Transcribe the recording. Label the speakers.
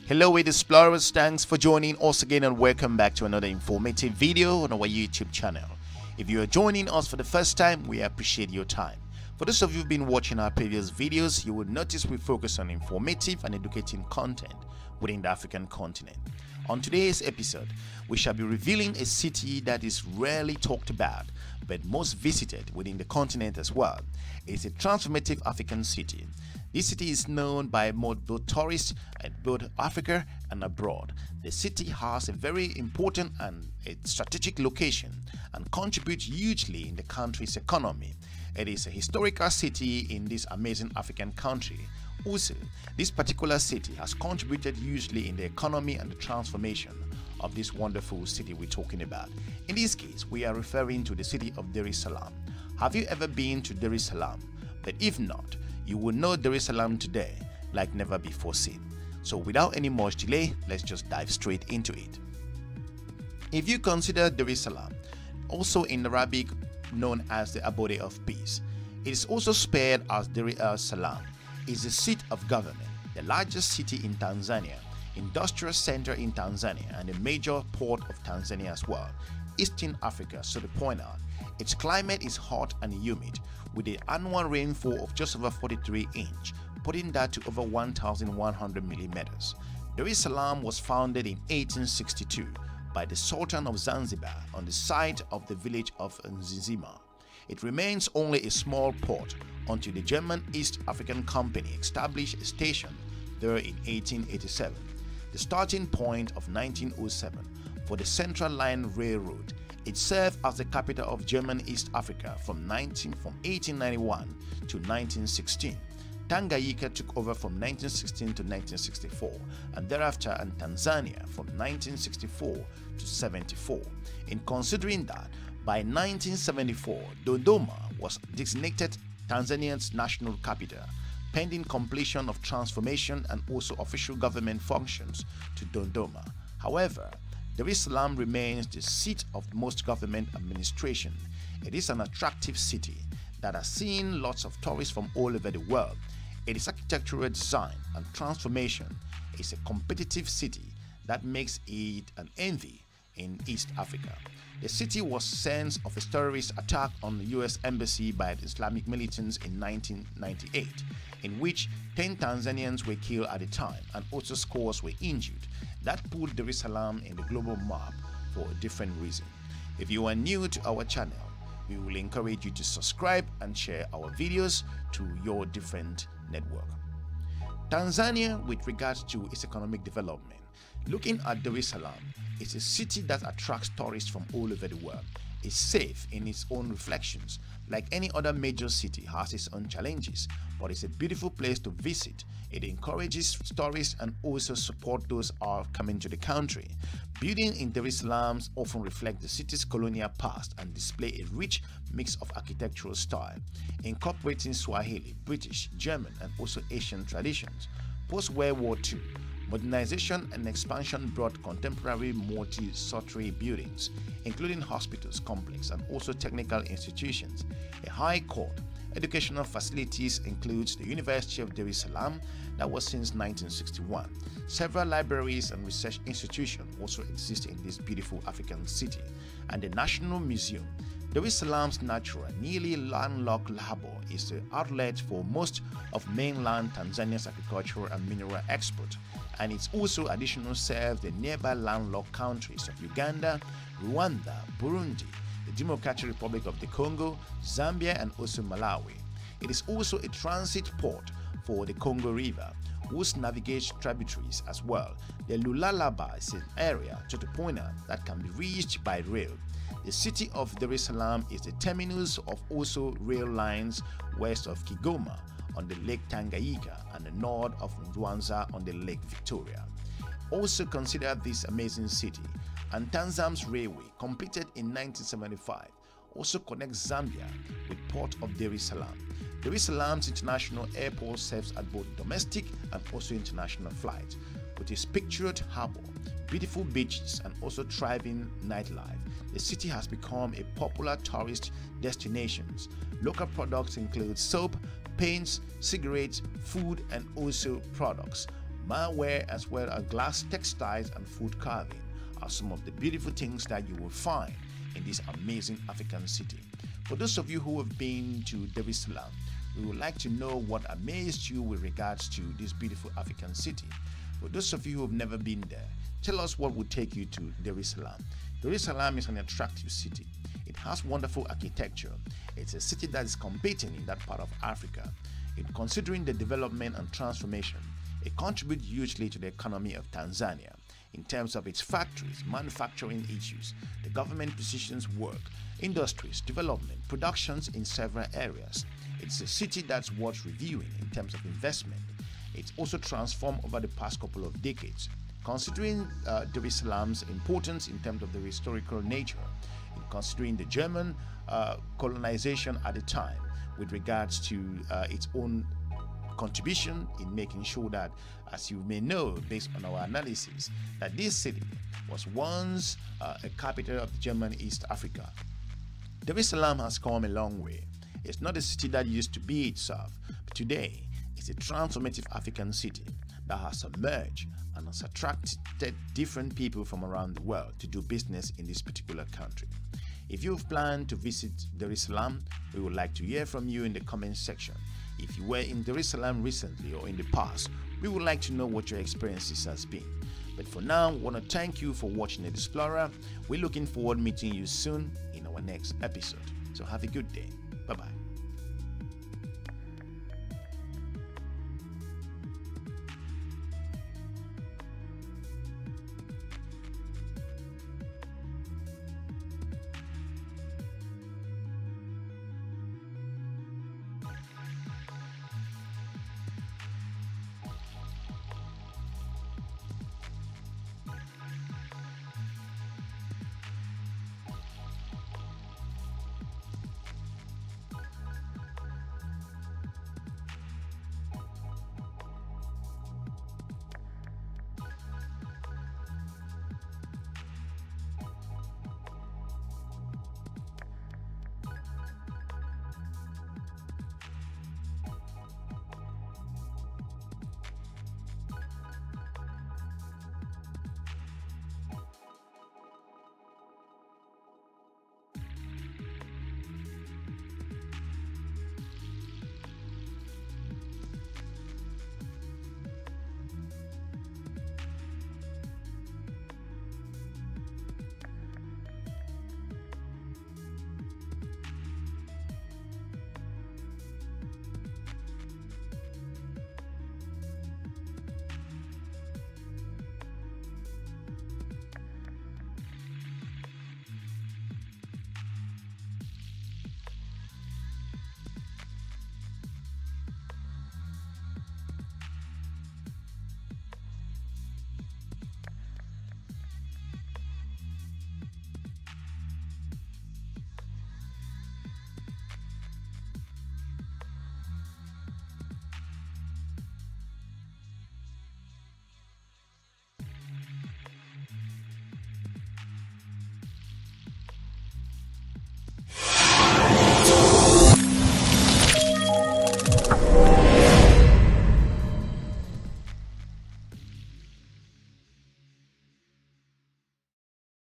Speaker 1: Hello EDUSPLORERs, thanks for joining us again and welcome back to another informative video on our YouTube channel. If you are joining us for the first time, we appreciate your time. For those of you who've been watching our previous videos, you will notice we focus on informative and educating content within the African continent. On today's episode, we shall be revealing a city that is rarely talked about but most visited within the continent as well. It's a transformative African city. This city is known by both tourists at both Africa and abroad. The city has a very important and a strategic location and contributes hugely in the country's economy. It is a historical city in this amazing African country. Also, this particular city has contributed hugely in the economy and the transformation of this wonderful city we're talking about. In this case, we are referring to the city of Dar Es Salaam. Have you ever been to Dar es Salaam? But if not, you will know Dar es Salaam today like never before seen. So without any much delay, let's just dive straight into it. If you consider Dar es Salaam, also in Arabic known as the Abode of Peace, it is also spelled as Dar es Salaam. It's the seat of government, the largest city in Tanzania, industrial center in Tanzania, and a major port of Tanzania as well. Eastern Africa, so to point out, its climate is hot and humid, with an annual rainfall of just over 43 inches, putting that to over 1,100 millimeters. Dar es Salaam was founded in 1862 by the Sultan of Zanzibar on the site of the village of Zanzibar. It remains only a small port until the German East African Company established a station there in 1887, the starting point of 1907 for the Central Line Railroad. It served as the capital of German East Africa from 1891 to 1916. Tanganyika took over from 1916 to 1964, and thereafter and Tanzania from 1964 to 74. In considering that, by 1974, Dodoma was designated Tanzania's national capital, pending completion of transformation and also official government functions to Dodoma. However, Dar es Salaam remains the seat of most government administration. It is an attractive city that has seen lots of tourists from all over the world. Its architectural design and transformation is a competitive city that makes it an envy in East Africa. The city was sense of a terrorist attack on the US Embassy by the Islamic militants in 1998, in which 10 Tanzanians were killed at the time and also scores were injured. That put Dar es Salaam in the global map for a different reason. If you are new to our channel, we will encourage you to subscribe and share our videos to your different network. Tanzania, with regards to its economic development, looking at Dar es Salaam, it's a city that attracts tourists from all over the world. It's safe in its own reflections. Like any other major city, has its own challenges, but it's a beautiful place to visit. It encourages tourists and also support those who are coming to the country. Buildings in Dar es Salaam often reflect the city's colonial past and display a rich mix of architectural style, incorporating Swahili, British, German, and also Asian traditions. Post-World War II, modernization and expansion brought contemporary multi-story buildings, including hospitals, complex, and also technical institutions. A high court. Educational facilities includes the University of Dar es Salaam that was since 1961. Several libraries and research institutions also exist in this beautiful African city, and the National Museum. Dar es Salaam's natural, nearly landlocked harbor is the outlet for most of mainland Tanzania's agricultural and mineral export, and it's also additional serves the nearby landlocked countries of Uganda, Rwanda, Burundi, the Democratic Republic of the Congo, Zambia, and also Malawi. It is also a transit port for the Congo River, which navigates tributaries as well. The Lulalaba is an area, to the point out, that can be reached by rail. The city of Dar es Salaam is the terminus of also rail lines west of Kigoma on the Lake Tanganyika and the north of Mwanza on the Lake Victoria. Also consider this amazing city, and Tanzam's railway, completed in 1975, also connects Zambia with Port of Dar es Salaam. Dar es Salaam's international airport serves at both domestic and also international flights. With its picturesque harbor, beautiful beaches, and also thriving nightlife, the city has become a popular tourist destination. Local products include soap, paints, cigarettes, food, and also products. malware, as well as glass textiles and food carving are some of the beautiful things that you will find in this amazing African city. For those of you who have been to Dar es Salaam, we would like to know what amazed you with regards to this beautiful African city. For those of you who have never been there, tell us what would take you to Dar es Salaam. Dar es Salaam is an attractive city. It has wonderful architecture. It's a city that is competing in that part of Africa. Considering the development and transformation, it contributes hugely to the economy of Tanzania. In terms of its factories, manufacturing issues, the government positions work, industries, development, productions in several areas. It's a city that's worth reviewing in terms of investment. It's also transformed over the past couple of decades. Considering Dar es Salaam's importance in terms of the historical nature, and considering the German colonization at the time with regards to its own contribution in making sure that, as you may know based on our analysis, that this city was once a capital of German East Africa. Dar es Salaam has come a long way. It's not a city that used to be itself, but today it's a transformative African city that has emerged and has attracted different people from around the world to do business in this particular country. If you've planned to visit Dar es Salaam, we would like to hear from you in the comments section. If you were in Dar es Salaam recently or in the past, we would like to know what your experiences has been. But for now, we want to thank you for watching EDUSPLORER. We're looking forward to meeting you soon in our next episode. So have a good day. Bye-bye.